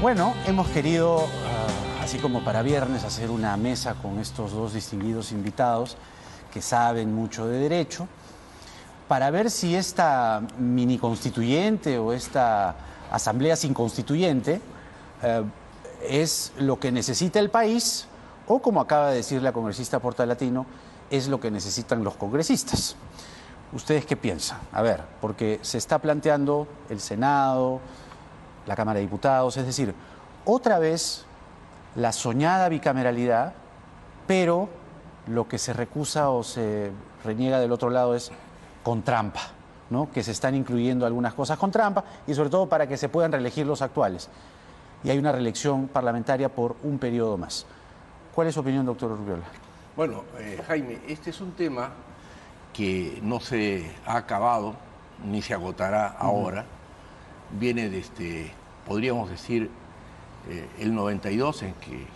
Bueno, hemos querido, así como para viernes, hacer una mesa con estos dos distinguidos invitados que saben mucho de derecho, para ver si esta mini constituyente o esta asamblea sin constituyente es lo que necesita el país o, como acaba de decir la congresista Portalatino, es lo que necesitan los congresistas. ¿Ustedes qué piensan? A ver, porque se está planteando el Senado, la Cámara de Diputados, es decir, otra vez la soñada bicameralidad, pero lo que se recusa o se reniega del otro lado es con trampa, ¿no? Que se están incluyendo algunas cosas con trampa y sobre todo para que se puedan reelegir los actuales. Y hay una reelección parlamentaria por un periodo más. ¿Cuál es su opinión, doctor Urbiola? Bueno, Jaime, este es un tema que no se ha acabado ni se agotará ahora. Viene desde, podríamos decir, el 92, en que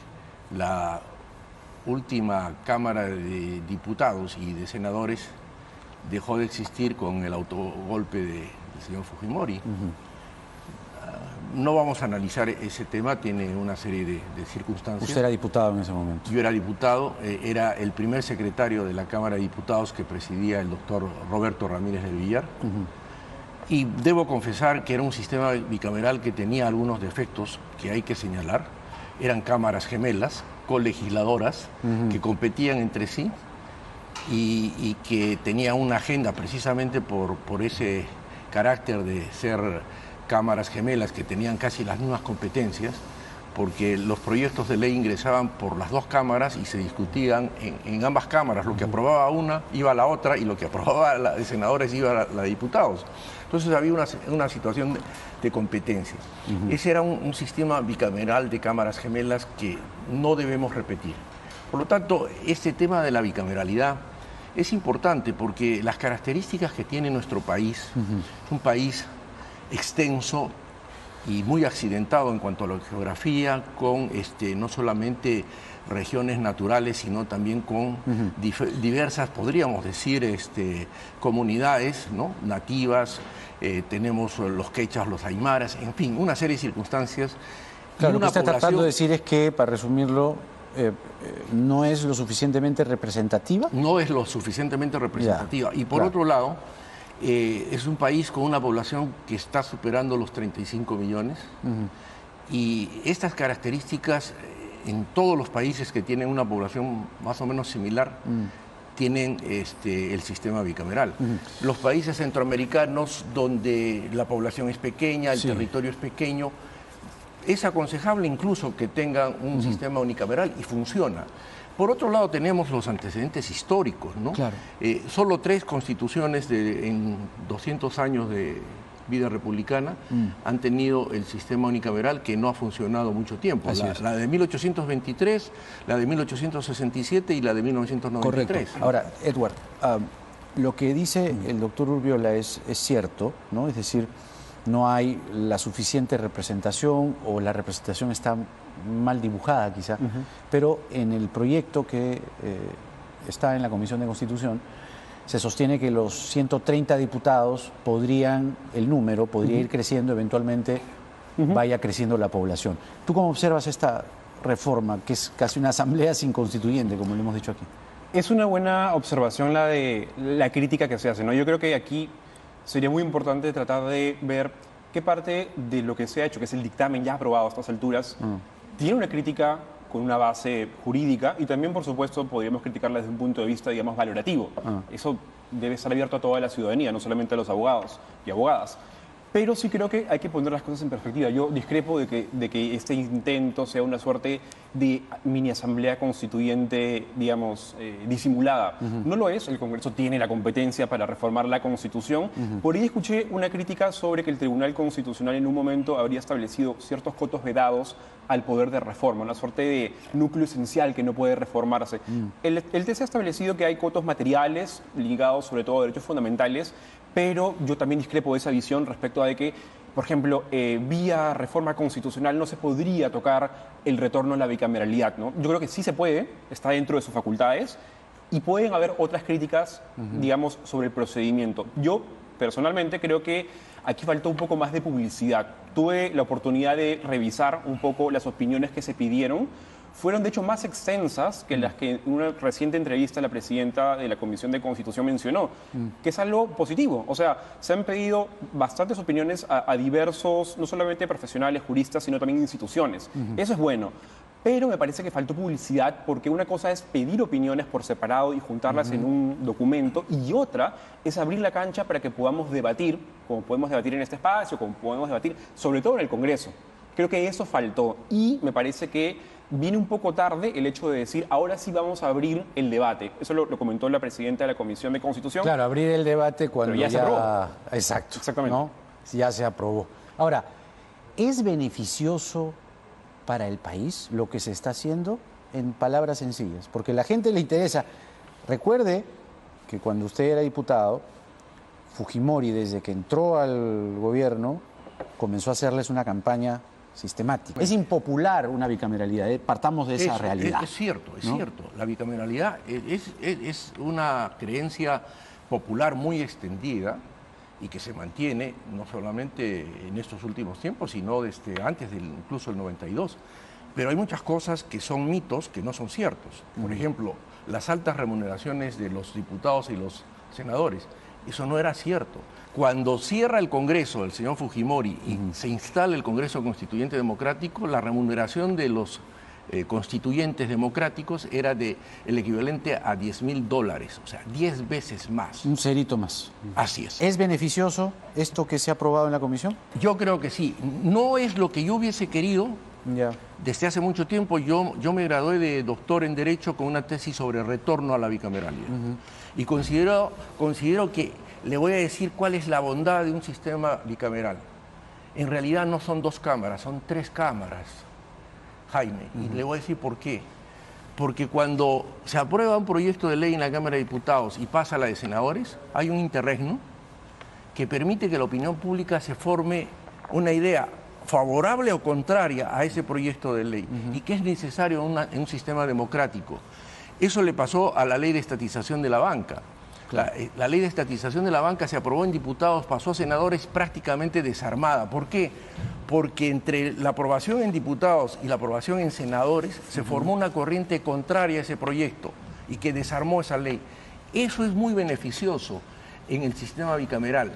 la última Cámara de Diputados y de Senadores dejó de existir con el autogolpe del señor Fujimori. No vamos a analizar ese tema, tiene una serie de circunstancias. Usted era diputado en ese momento. Yo era diputado, era el primer secretario de la Cámara de Diputados que presidía el doctor Roberto Ramírez del Villar. Y debo confesar que era un sistema bicameral que tenía algunos defectos que hay que señalar. Eran cámaras gemelas, colegisladoras, que competían entre sí y que tenían una agenda precisamente por ese carácter de ser cámaras gemelas que tenían casi las mismas competencias, porque los proyectos de ley ingresaban por las dos cámaras y se discutían en ambas cámaras. Lo que aprobaba una iba a la otra y lo que aprobaba la de senadores iba a la de diputados. Entonces había una situación de competencia. Ese era un sistema bicameral de cámaras gemelas que no debemos repetir. Por lo tanto, este tema de la bicameralidad es importante porque las características que tiene nuestro país, es un país extenso y muy accidentado en cuanto a la geografía, con no solamente regiones naturales, sino también con diversas, podríamos decir, comunidades, ¿no?, nativas. Tenemos los quechas, los aymaras, en fin, una serie de circunstancias. Claro, lo que está tratando de decir es que, para resumirlo, no es lo suficientemente representativa. No es lo suficientemente representativa. Y por otro lado, es un país con una población que está superando los 35 millones. Y estas características en todos los países que tienen una población más o menos similar tienen el sistema bicameral. Los países centroamericanos donde la población es pequeña, el territorio es pequeño, es aconsejable incluso que tengan un sistema unicameral y funciona. Por otro lado, tenemos los antecedentes históricos, ¿no? Claro. Solo 3 constituciones en 200 años de vida republicana han tenido el sistema unicameral, que no ha funcionado mucho tiempo. La de 1823, la de 1867 y la de 1993. Correcto. Ahora, Edward, lo que dice el doctor Urbiola es cierto, ¿no? Es decir, no hay la suficiente representación o la representación está mal dibujada quizá, pero en el proyecto que está en la Comisión de Constitución se sostiene que los 130 diputados el número podría ir creciendo, eventualmente vaya creciendo la población. ¿Tú cómo observas esta reforma, que es casi una asamblea sin constituyente, como le hemos dicho aquí? Es una buena observación la de la crítica que se hace, ¿no? Yo creo que aquí sería muy importante tratar de ver qué parte de lo que se ha hecho, que es el dictamen ya aprobado a estas alturas, tiene una crítica con una base jurídica y también, por supuesto, podríamos criticarla desde un punto de vista, digamos, valorativo. Eso debe estar abierto a toda la ciudadanía, no solamente a los abogados y abogadas. Pero sí creo que hay que poner las cosas en perspectiva. Yo discrepo de que este intento sea una suerte de mini asamblea constituyente, digamos, disimulada. No lo es, el Congreso tiene la competencia para reformar la Constitución. Por ahí escuché una crítica sobre que el Tribunal Constitucional en un momento habría establecido ciertos cotos vedados al poder de reforma, una suerte de núcleo esencial que no puede reformarse. El TC ha establecido que hay cotos materiales ligados sobre todo a derechos fundamentales, pero yo también discrepo de esa visión respecto a de que, por ejemplo, vía reforma constitucional no se podría tocar el retorno a la bicameralidad, ¿no? Yo creo que sí se puede, está dentro de sus facultades, y pueden haber otras críticas, digamos, sobre el procedimiento. Yo, personalmente, creo que aquí faltó un poco más de publicidad. Tuve la oportunidad de revisar un poco las opiniones que se pidieron. Fueron, de hecho, más extensas que las que en una reciente entrevista la presidenta de la Comisión de Constitución mencionó, que es algo positivo. O sea, se han pedido bastantes opiniones a diversos, no solamente profesionales, juristas, sino también instituciones. Eso es bueno. Pero me parece que faltó publicidad, porque una cosa es pedir opiniones por separado y juntarlas en un documento, y otra es abrir la cancha para que podamos debatir, como podemos debatir en este espacio, como podemos debatir sobre todo en el Congreso. Creo que eso faltó, y me parece que viene un poco tarde el hecho de decir, ahora sí vamos a abrir el debate. Eso lo comentó la presidenta de la Comisión de Constitución. Claro, abrir el debate cuando ya se aprobó. Exacto. Exactamente. ¿No? Ya se aprobó. Ahora, ¿es beneficioso para el país lo que se está haciendo? En palabras sencillas, porque a la gente le interesa. Recuerde que cuando usted era diputado, Fujimori, desde que entró al gobierno, comenzó a hacerles una campaña sistemática. Es impopular una bicameralidad, partamos de esa realidad. Es cierto, es ¿no? cierto. La bicameralidad es una creencia popular muy extendida y que se mantiene no solamente en estos últimos tiempos, sino desde antes incluso el 92. Pero hay muchas cosas que son mitos que no son ciertos. Por ejemplo, las altas remuneraciones de los diputados y los senadores. Eso no era cierto. Cuando cierra el Congreso el señor Fujimori y se instala el Congreso Constituyente Democrático, la remuneración de los constituyentes democráticos era el equivalente a $10.000, o sea, 10 veces más. Un cerito más. Así es. ¿Es beneficioso esto que se ha aprobado en la comisión? Yo creo que sí. No es lo que yo hubiese querido. Ya. Desde hace mucho tiempo yo me gradué de doctor en Derecho con una tesis sobre retorno a la bicameralidad. Y considero que le voy a decir cuál es la bondad de un sistema bicameral. En realidad no son 2 cámaras, son 3 cámaras, Jaime. Y le voy a decir por qué. Porque cuando se aprueba un proyecto de ley en la Cámara de Diputados y pasa a la de senadores, hay un interregno que permite que la opinión pública se forme una idea favorable o contraria a ese proyecto de ley y que es necesario en un sistema democrático. Eso le pasó a la ley de estatización de la banca. Claro. La ley de estatización de la banca se aprobó en diputados, pasó a senadores prácticamente desarmada. ¿Por qué? Porque entre la aprobación en diputados y la aprobación en senadores se formó una corriente contraria a ese proyecto y que desarmó esa ley. Eso es muy beneficioso en el sistema bicameral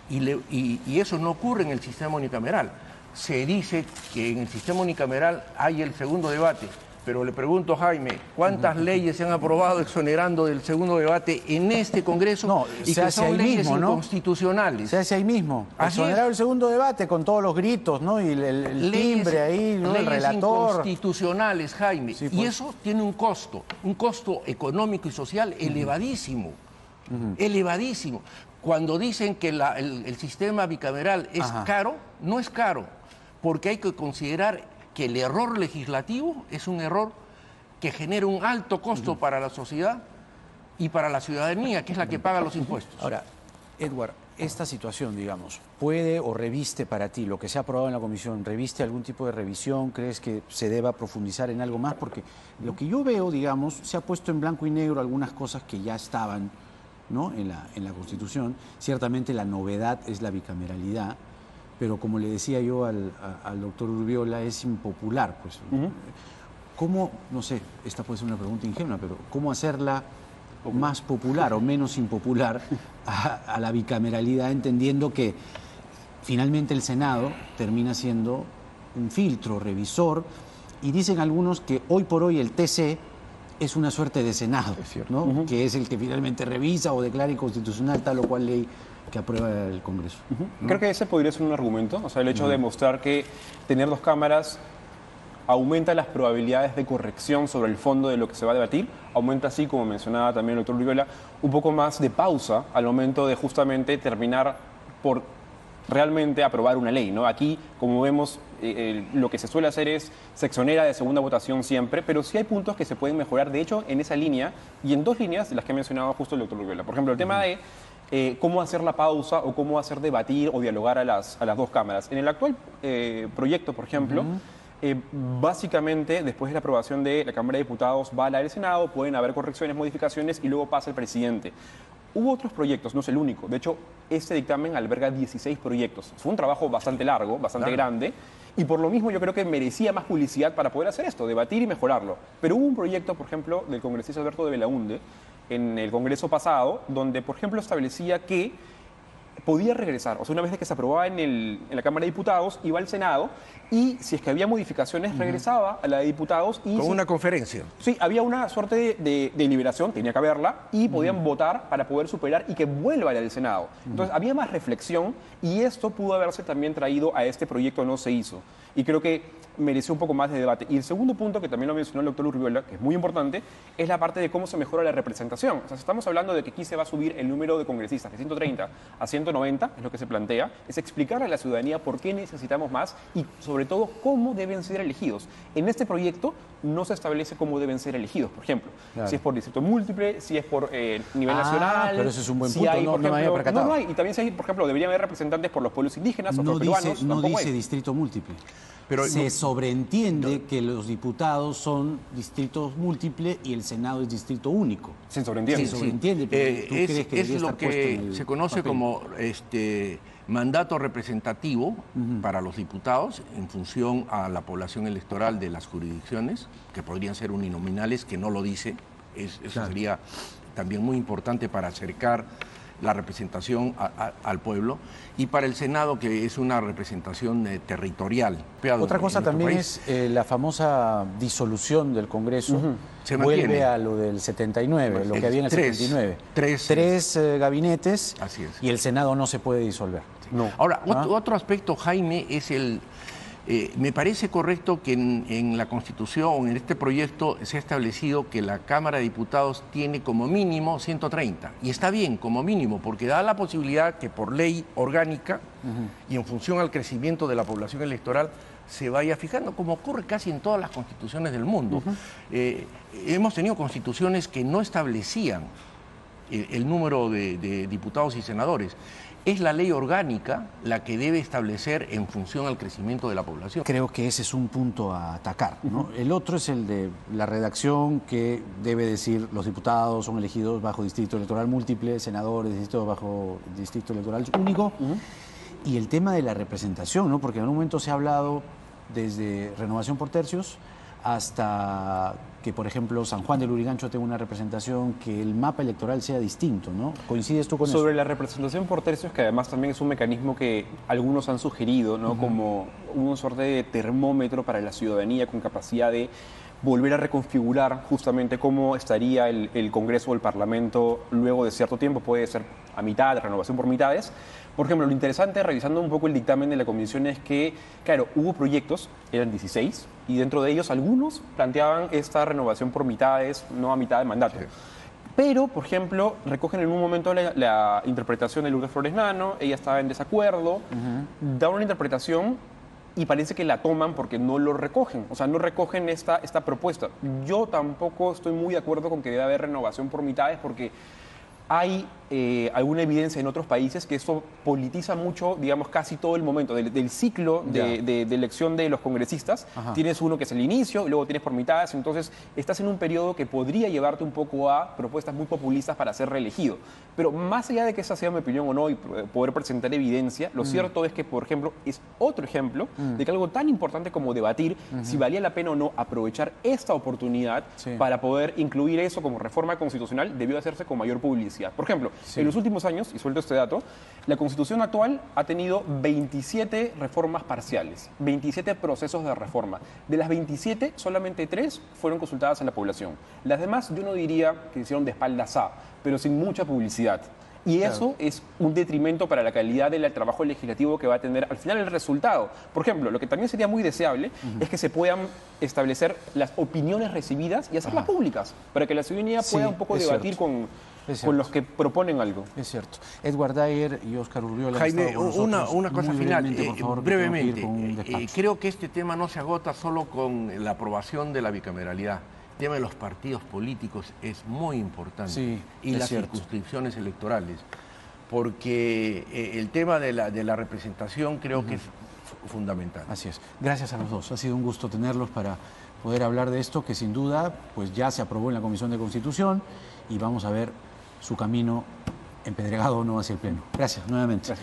y eso no ocurre en el sistema unicameral. Se dice que en el sistema unicameral hay el segundo debate, pero le pregunto, Jaime, ¿cuántas leyes se han aprobado exonerando del segundo debate en este Congreso? No, y que son leyes inconstitucionales. Se hace ahí mismo. Exonerado el segundo debate con todos los gritos, ¿no? Y el timbre ahí, ¿no? El relator. Inconstitucionales, Jaime. Sí, pues. Y eso tiene un costo económico y social elevadísimo. Elevadísimo. Cuando dicen que el sistema bicameral es caro, no es caro, porque hay que considerar que el error legislativo es un error que genera un alto costo para la sociedad y para la ciudadanía, que es la que paga los impuestos. Ahora, Edward, esta situación, digamos, ¿puede o reviste para ti lo que se ha aprobado en la comisión? ¿Reviste algún tipo de revisión? ¿Crees que se deba profundizar en algo más? Porque lo que yo veo, digamos, se ha puesto en blanco y negro algunas cosas que ya estaban, ¿no? en la Constitución. Ciertamente la novedad es la bicameralidad, pero como le decía yo al doctor Urbiola, es impopular. Pues. ¿Cómo, no sé, esta puede ser una pregunta ingenua, pero cómo hacerla más popular o menos impopular a la bicameralidad, entendiendo que finalmente el Senado termina siendo un filtro revisor, y dicen algunos que hoy por hoy el TC es una suerte de Senado, ¿no? Que es el que finalmente revisa o declara inconstitucional tal o cual ley que aprueba el Congreso. ¿No? Creo que ese podría ser un argumento, o sea, el hecho de demostrar que tener 2 cámaras aumenta las probabilidades de corrección sobre el fondo de lo que se va a debatir, aumenta así, como mencionaba también el doctor Urbiola, un poco más de pausa al momento de justamente terminar por realmente aprobar una ley, ¿no? Aquí, como vemos, lo que se suele hacer es se exonera de segunda votación siempre, pero sí hay puntos que se pueden mejorar, de hecho, en esa línea y en 2 líneas de las que ha mencionado justo el doctor Urbiola. Por ejemplo, el tema de cómo hacer la pausa o cómo hacer debatir o dialogar a las 2 cámaras. En el actual proyecto, por ejemplo, básicamente, después de la aprobación de la Cámara de Diputados, va a la del Senado, pueden haber correcciones, modificaciones y luego pasa el presidente. Hubo otros proyectos, no es el único. De hecho, este dictamen alberga 16 proyectos. Fue un trabajo bastante largo, bastante grande, y por lo mismo yo creo que merecía más publicidad para poder hacer esto, debatir y mejorarlo. Pero hubo un proyecto, por ejemplo, del congresista Alberto de Belaunde, en el Congreso pasado, donde, por ejemplo, establecía que podía regresar, o sea, una vez que se aprobaba en la Cámara de Diputados, iba al Senado y si es que había modificaciones, regresaba a la de Diputados. Y con una conferencia. Sí, había una suerte de deliberación, tenía que haberla, y podían votar para poder superar y que vuelva a la del Senado. Entonces, había más reflexión y esto pudo haberse también traído a este proyecto, no se hizo. Y creo que mereció un poco más de debate. Y el segundo punto, que también lo mencionó el doctor Urriola, que es muy importante, es la parte de cómo se mejora la representación. O sea, si estamos hablando de que aquí se va a subir el número de congresistas de 130 a 190, es lo que se plantea, es explicarle a la ciudadanía por qué necesitamos más y, sobre todo, cómo deben ser elegidos. En este proyecto no se establece cómo deben ser elegidos, por ejemplo, si es por distrito múltiple, si es por nivel nacional. Pero eso es un buen si punto, hay, no por me había ejemplo, percatado. no hay. Y también si hay, por ejemplo, deberían haber representantes por los pueblos indígenas o por peruanos. No tampoco dice hay. distrito múltiple. Pero se sobreentiende que los diputados son distritos múltiples y el Senado es distrito único. Se sobreentiende. Se sobreentiende, pero ¿tú crees que debería es estar lo puesto en que el se conoce papel? como mandato representativo para los diputados en función a la población electoral de las jurisdicciones, que podrían ser uninominales, que no lo dice. Eso sería también muy importante para acercar la representación al pueblo, y para el Senado, que es una representación territorial. Otra cosa también es la famosa disolución del Congreso. Se vuelve mantiene a lo del 79, lo que había en el tres, 79. Tres gabinetes. Así es. Y el Senado no se puede disolver. No. Ahora, otro aspecto, Jaime, es me parece correcto que en la Constitución, en este proyecto, se ha establecido que la Cámara de Diputados tiene como mínimo 130. Y está bien, como mínimo, porque da la posibilidad que por ley orgánica y en función al crecimiento de la población electoral se vaya fijando, como ocurre casi en todas las constituciones del mundo. Hemos tenido constituciones que no establecían el número de diputados y senadores. Es la ley orgánica la que debe establecer en función al crecimiento de la población. Creo que ese es un punto a atacar, ¿no? El otro es el de la redacción, que debe decir los diputados son elegidos bajo distrito electoral múltiple, senadores bajo distrito electoral único. Y el tema de la representación, ¿no? Porque en un momento se ha hablado desde renovación por tercios hasta que, por ejemplo, San Juan del Lurigancho tenga una representación, que el mapa electoral sea distinto, ¿no? ¿Coincides tú con eso? Sobre la representación por tercios, que además también es un mecanismo que algunos han sugerido, ¿no? Como una suerte de termómetro para la ciudadanía con capacidad de volver a reconfigurar justamente cómo estaría el Congreso o el Parlamento luego de cierto tiempo, puede ser a mitad, renovación por mitades. Por ejemplo, lo interesante, revisando un poco el dictamen de la comisión, es que, claro, hubo proyectos, eran 16, y dentro de ellos algunos planteaban esta renovación por mitades, no a mitad de mandato. Sí. Pero, por ejemplo, recogen en un momento la interpretación de Lourdes Flores Nano, ella estaba en desacuerdo, da una interpretación y parece que la toman porque no lo recogen, o sea, no recogen esta propuesta. Yo tampoco estoy muy de acuerdo con que debe haber renovación por mitades, porque hay alguna evidencia en otros países que esto politiza mucho, digamos, casi todo el momento del ciclo de elección de los congresistas. Tienes uno que es el inicio, y luego tienes por mitades, entonces estás en un periodo que podría llevarte un poco a propuestas muy populistas para ser reelegido. Pero más allá de que esa sea mi opinión o no y poder presentar evidencia, lo cierto es que, por ejemplo, es otro ejemplo de que algo tan importante como debatir si valía la pena o no aprovechar esta oportunidad para poder incluir eso como reforma constitucional debió hacerse con mayor publicidad. Por ejemplo, en los últimos años, y suelto este dato, la Constitución actual ha tenido 27 reformas parciales, 27 procesos de reforma. De las 27, solamente 3 fueron consultadas a la población. Las demás yo no diría que hicieron de espaldas a, pero sin mucha publicidad. Y eso es un detrimento para la calidad del trabajo legislativo que va a tener al final el resultado. Por ejemplo, lo que también sería muy deseable es que se puedan establecer las opiniones recibidas y hacerlas públicas, para que la ciudadanía pueda un poco debatir con los que proponen algo. Es cierto. Edward Dyer y Óscar Urriola. Jaime, una cosa final, brevemente. Creo que este tema no se agota solo con la aprobación de la bicameralidad. El tema de los partidos políticos es muy importante, y las circunscripciones electorales, porque el tema de la representación creo que es fundamental. Así es. Gracias a los dos. Ha sido un gusto tenerlos para poder hablar de esto, que sin duda pues ya se aprobó en la Comisión de Constitución, y vamos a ver su camino empedregado o no hacia el Pleno. Gracias nuevamente. Gracias.